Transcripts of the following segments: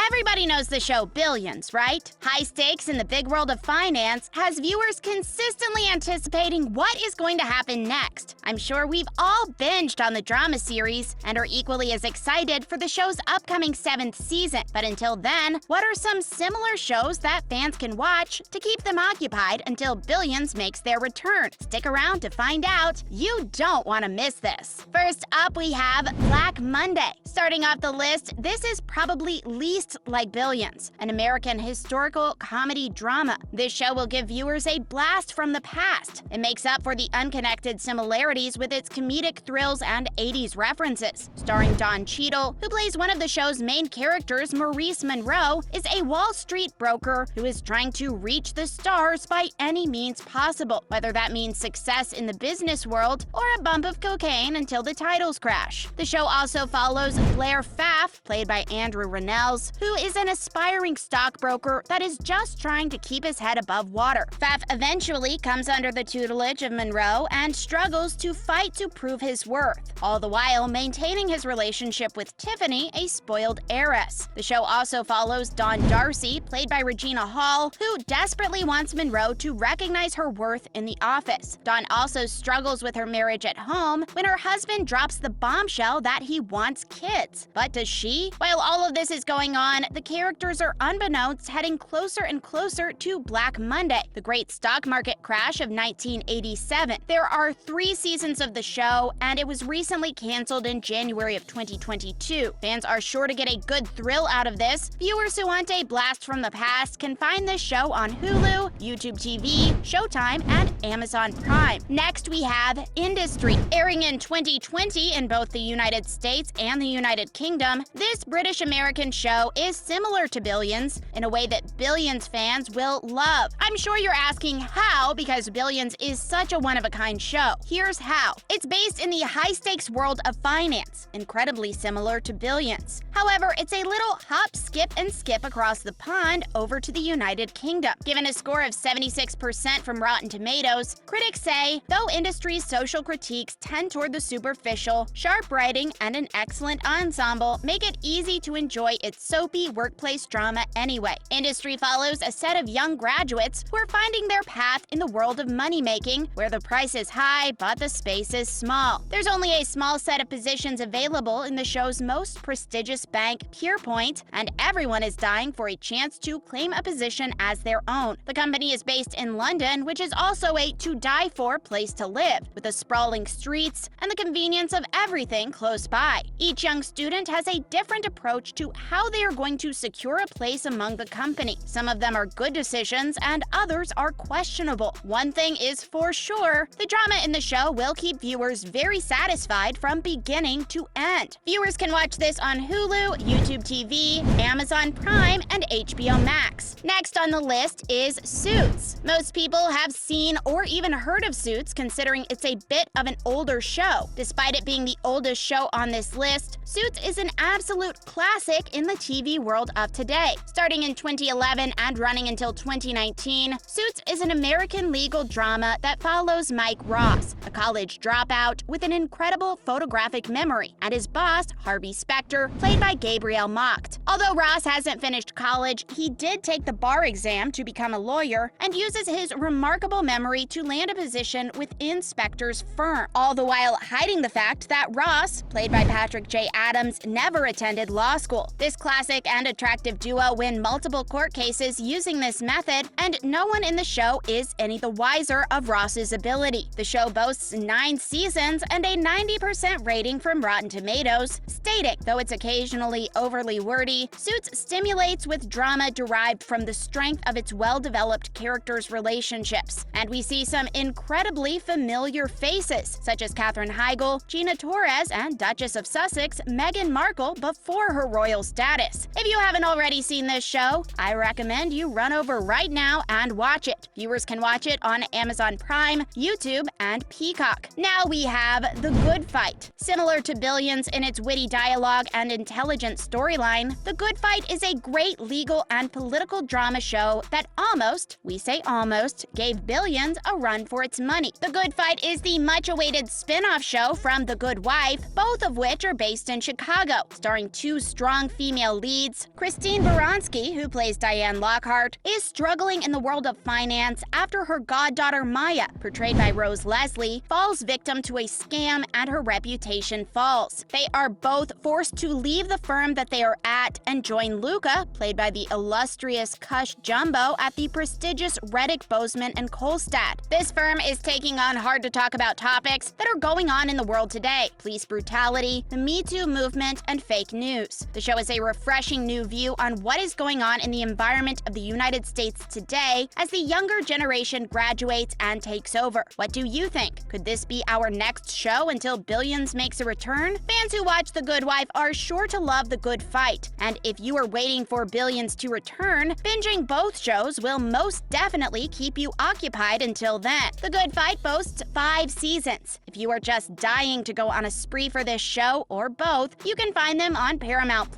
Everybody knows the show Billions, right? High stakes in the big world of finance has viewers consistently anticipating what is going to happen next. I'm sure we've all binged on the drama series and are equally as excited for the show's upcoming 7th season. But until then, what are some similar shows that fans can watch to keep them occupied until Billions makes their return? Stick around to find out. You don't want to miss this. First up, we have Black Monday. Starting off the list, this is probably least like Billions, an American historical comedy drama. This show will give viewers a blast from the past. It makes up for the unconnected similarities with its comedic thrills and 80s references. Starring Don Cheadle, who plays one of the show's main characters, Maurice Monroe, is a Wall Street broker who is trying to reach the stars by any means possible, whether that means success in the business world or a bump of cocaine until the titles crash. The show also follows Blair Pfaff, played by Andrew Rannells, who is an aspiring stockbroker that is just trying to keep his head above water. Pfaff eventually comes under the tutelage of Monroe and struggles to fight to prove his worth, all the while maintaining his relationship with Tiffany, a spoiled heiress. The show also follows Dawn Darcy, played by Regina Hall, who desperately wants Monroe to recognize her worth in the office. Dawn also struggles with her marriage at home when her husband drops the bombshell that he wants kids. But does she? While all of this is going on, the characters are unbeknownst heading closer and closer to Black Monday, the great stock market crash of 1987. There are 3 seasons of the show, and it was recently canceled in January of 2022. Fans are sure to get a good thrill out of this. Viewers who want a blast from the past can find this show on Hulu, YouTube TV, Showtime, and Amazon Prime. Next, we have Industry. Airing in 2020 in both the United States and the United Kingdom, this British-American show is similar to Billions in a way that Billions fans will love. I'm sure you're asking how, because Billions is such a one-of-a-kind show. Here's how. It's based in the high-stakes world of finance, incredibly similar to Billions. However, it's a little hop, skip, and skip across the pond over to the United Kingdom. Given a score of 76% from Rotten Tomatoes, critics say, though Industry's social critiques tend toward the superficial, sharp writing and an excellent ensemble make it easy to enjoy its soapy workplace drama anyway. Industry follows a set of young graduates who are finding their path in the world of money-making, where the price is high but the space is small. There's only a small set of positions available in the show's most prestigious bank, Pierpoint, and everyone is dying for a chance to claim a position as their own. The company is based in London, which is also a to-die-for place to live, with the sprawling streets and the convenience of everything close by. Each young student has a different approach to how they are going to secure a place among the company. Some of them are good decisions and others are questionable. One thing is for sure, the drama in the show will keep viewers very satisfied from beginning to end. Viewers can watch this on Hulu, YouTube TV, Amazon Prime, and HBO Max. Next on the list is Suits. Most people have seen or even heard of Suits, considering it's a bit of an older show. Despite it being the oldest show on this list, Suits is an absolute classic in the TV world of today. Starting in 2011 and running until 2019, Suits is an American legal drama that follows Mike Ross, a college dropout with an incredible photographic memory, and his boss, Harvey Specter, played by Gabriel Macht. Although Ross hasn't finished college, he did take the bar exam to become a lawyer and uses his remarkable memory to land a position within Specter's firm, all the while hiding the fact that Ross, played by Patrick J. Adams, never attended law school. This classic and attractive duo win multiple court cases using this method, and no one in the show is any the wiser of Ross's ability. The show boasts 9 seasons and a 90% rating from Rotten Tomatoes, stating, though it's occasionally overly wordy, Suits stimulates with drama derived from the strength of its well-developed characters' relationships. And we see some incredibly familiar faces, such as Katherine Heigl, Gina Torres, and Duchess of Sussex, Meghan Markle, before her royal status. If you haven't already seen this show, I recommend you run over right now and watch it. Viewers can watch it on Amazon Prime, YouTube, and Peacock. Now we have The Good Fight. Similar to Billions in its witty dialogue and intelligent storyline, The Good Fight is a great legal and political drama show that almost, we say almost, gave Billions a run for its money. The Good Fight is the much-awaited spin-off show from The Good Wife, both of which are based in Chicago, starring 2 strong female leads leads. Christine Baranski, who plays Diane Lockhart, is struggling in the world of finance after her goddaughter Maya, portrayed by Rose Leslie, falls victim to a scam and her reputation falls. They are both forced to leave the firm that they are at and join Luca, played by the illustrious Cush Jumbo, at the prestigious Reddick Bozeman and Kolstad. This firm is taking on hard-to-talk-about topics that are going on in the world today: police brutality, the Me Too movement, and fake news. The show is a refreshing new view on what is going on in the environment of the United States today as the younger generation graduates and takes over. What do you think? Could this be our next show until Billions makes a return? Fans who watch The Good Wife are sure to love The Good Fight, and if you are waiting for Billions to return, binging both shows will most definitely keep you occupied until then. The Good Fight boasts 5 seasons. If you are just dying to go on a spree for this show, or both, you can find them on Paramount+,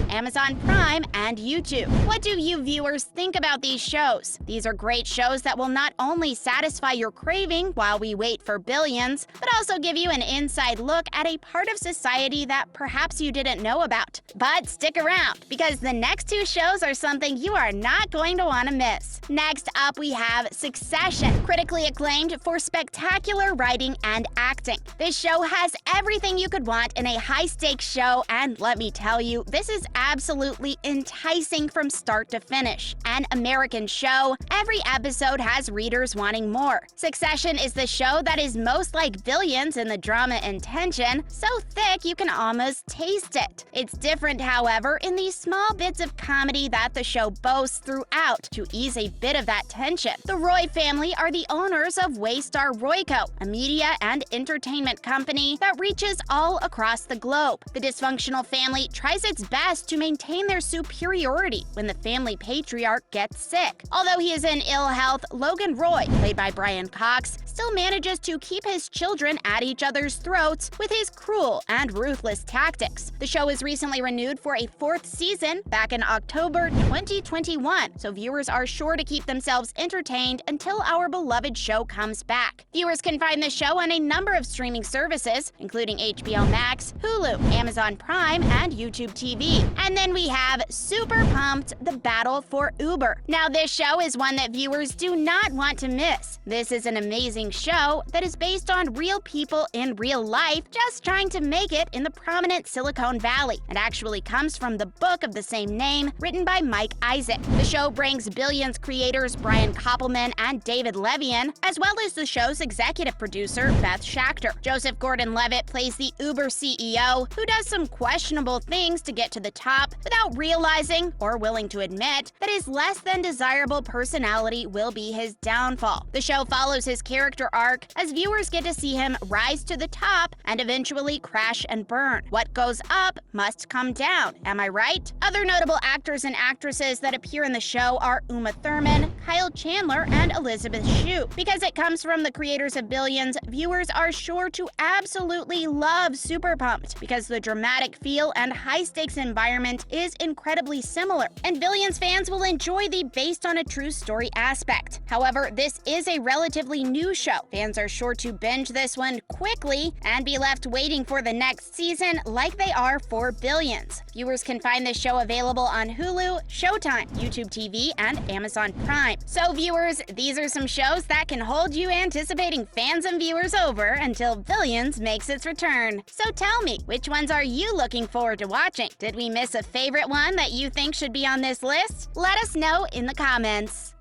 Amazon Prime, and YouTube. What do you viewers think about these shows? These are great shows that will not only satisfy your craving while we wait for Billions, but also give you an inside look at a part of society that perhaps you didn't know about. But stick around, because the next 2 shows are something you are not going to want to miss. Next up, we have Succession, critically acclaimed for spectacular writing and acting. This show has everything you could want in a high-stakes show, and let me tell you, this is absolutely enticing from start to finish. An American show, every episode has readers wanting more. Succession is the show that is most like Billions in the drama and tension, so thick you can almost taste it. It's different, however, in the small bits of comedy that the show boasts throughout to ease a bit of that tension. The Roy family are the owners of Waystar Royco, a media and entertainment company that reaches all across the globe. The dysfunctional family tries its best to maintain their superiority when the family patriarch gets sick. Although he is in ill health, Logan Roy, played by Brian Cox, still manages to keep his children at each other's throats with his cruel and ruthless tactics. The show is recently renewed for a 4th season back in October 2021, so viewers are sure to keep themselves entertained until our beloved show comes back. Viewers can find the show on a number of streaming services, including HBO Max, Hulu, Amazon Prime, and YouTube TV. And then we have Super Pumped: The Battle for Uber. Now, this show is one that viewers do not want to miss. This is an amazing show that is based on real people in real life just trying to make it in the prominent Silicon Valley. It actually comes from the book of the same name, written by Mike Isaac. The show brings Billions creators Brian Koppelman and David Levian, as well as the show's executive producer, Beth Schachter. Joseph Gordon-Levitt plays the Uber CEO, who does some questionable things to get to the top without realizing or willing to admit that his less than desirable personality will be his downfall. The show follows his character arc as viewers get to see him rise to the top and eventually crash and burn. What goes up must come down, am I right? Other notable actors and actresses that appear in the show are Uma Thurman, Kyle Chandler, and Elizabeth Shue. Because it comes from the creators of Billions, viewers are sure to absolutely love Super Pumped because the dramatic feel and high-stakes environment is incredibly similar, and Billions fans will enjoy the based on a true story aspect. However, this is a relatively new show. Fans are sure to binge this one quickly and be left waiting for the next season like they are for Billions. Viewers can find this show available on Hulu, Showtime, YouTube TV, and Amazon Prime. So viewers, these are some shows that can hold you anticipating fans and viewers over until Billions makes its return. So tell me, which ones are you looking forward to watching? Did we miss a favorite one that you think should be on this list? Let us know in the comments.